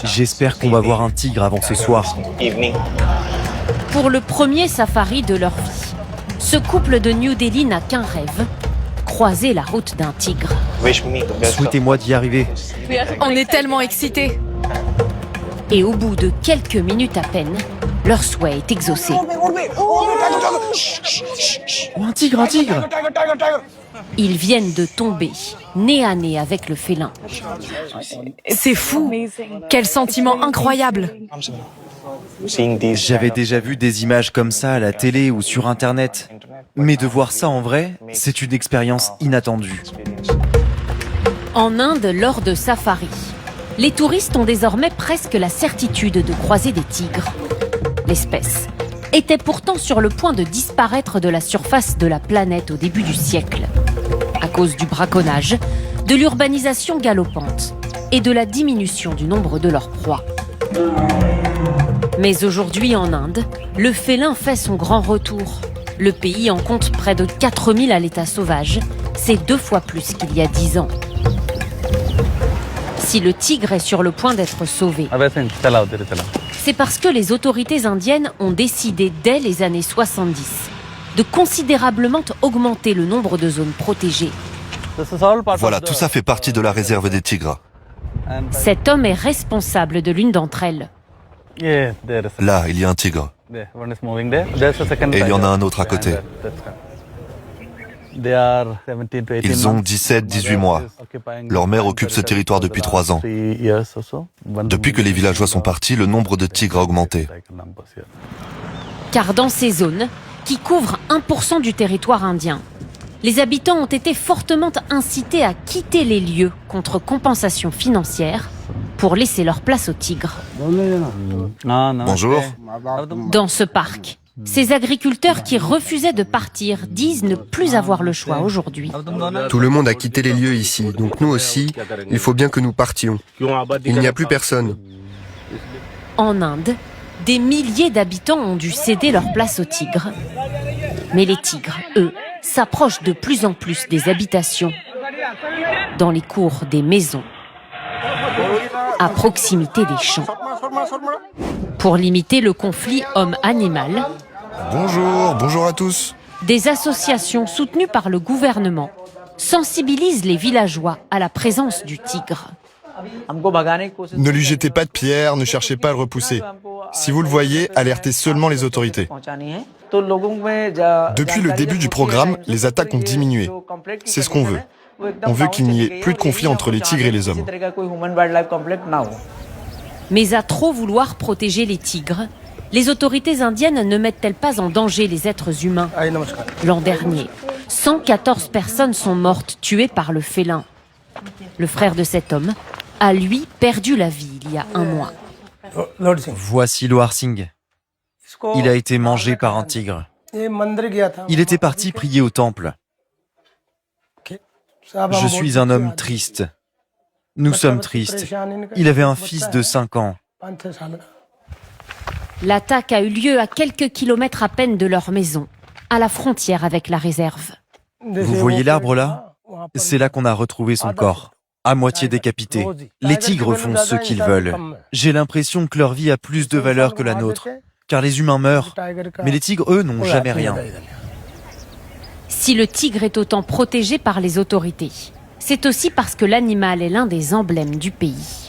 J'espère qu'on va voir un tigre avant ce soir. Pour le premier safari de leur vie, ce couple de New Delhi n'a qu'un rêve, croiser la route d'un tigre. Souhaitez-moi d'y arriver. On est tellement excités. Et au bout de quelques minutes à peine, leur souhait est exaucé. Oh, un tigre, un tigre! Ils viennent de tomber, nez à nez avec le félin. C'est fou. Quel sentiment incroyable. J'avais déjà vu des images comme ça à la télé ou sur Internet. Mais de voir ça en vrai, c'est une expérience inattendue. En Inde, lors de safari, les touristes ont désormais presque la certitude de croiser des tigres. L'espèce était pourtant sur le point de disparaître de la surface de la planète au début du siècle, à cause du braconnage, de l'urbanisation galopante et de la diminution du nombre de leurs proies. Mais aujourd'hui en Inde, le félin fait son grand retour. Le pays en compte près de 4000 à l'état sauvage. C'est 2 fois plus qu'il y a 10 ans. Si le tigre est sur le point d'être sauvé, c'est parce que les autorités indiennes ont décidé dès les années 70 de considérablement augmenter le nombre de zones protégées. Voilà, tout ça fait partie de la réserve des tigres. Cet homme est responsable de l'une d'entre elles. Là, il y a un tigre. Et il y en a un autre à côté. Ils ont 17-18 mois. Leur mère occupe ce territoire depuis 3 ans. Depuis que les villageois sont partis, le nombre de tigres a augmenté. Car dans ces zones, qui couvrent 1% du territoire indien, les habitants ont été fortement incités à quitter les lieux contre compensation financière pour laisser leur place aux tigres. Bonjour. Dans ce parc, ces agriculteurs qui refusaient de partir disent ne plus avoir le choix aujourd'hui. Tout le monde a quitté les lieux ici, donc nous aussi, il faut bien que nous partions. Il n'y a plus personne. En Inde, des milliers d'habitants ont dû céder leur place aux tigres. Mais les tigres, eux, s'approchent de plus en plus des habitations, dans les cours des maisons, à proximité des champs. Pour limiter le conflit homme-animal, Bonjour à tous. des associations soutenues par le gouvernement sensibilisent les villageois à la présence du tigre. Ne lui jetez pas de pierres, ne cherchez pas à le repousser. Si vous le voyez, alertez seulement les autorités. Depuis le début du programme, les attaques ont diminué. C'est ce qu'on veut. On veut qu'il n'y ait plus de conflit entre les tigres et les hommes. Mais à trop vouloir protéger les tigres, les autorités indiennes ne mettent-elles pas en danger les êtres humains? L'an dernier, 114 personnes sont mortes tuées par le félin. Le frère de cet homme a, lui, perdu la vie il y a 1 mois. Voici Lohar Singh. Il a été mangé par un tigre. Il était parti prier au temple. Je suis un homme triste. Nous sommes tristes. Il avait un fils de 5 ans. L'attaque a eu lieu à quelques kilomètres à peine de leur maison, à la frontière avec la réserve. Vous voyez l'arbre là? C'est là qu'on a retrouvé son corps, à moitié décapité. Les tigres font ce qu'ils veulent. J'ai l'impression que leur vie a plus de valeur que la nôtre, car les humains meurent, mais les tigres, eux, n'ont jamais rien. Si le tigre est autant protégé par les autorités, c'est aussi parce que l'animal est l'un des emblèmes du pays.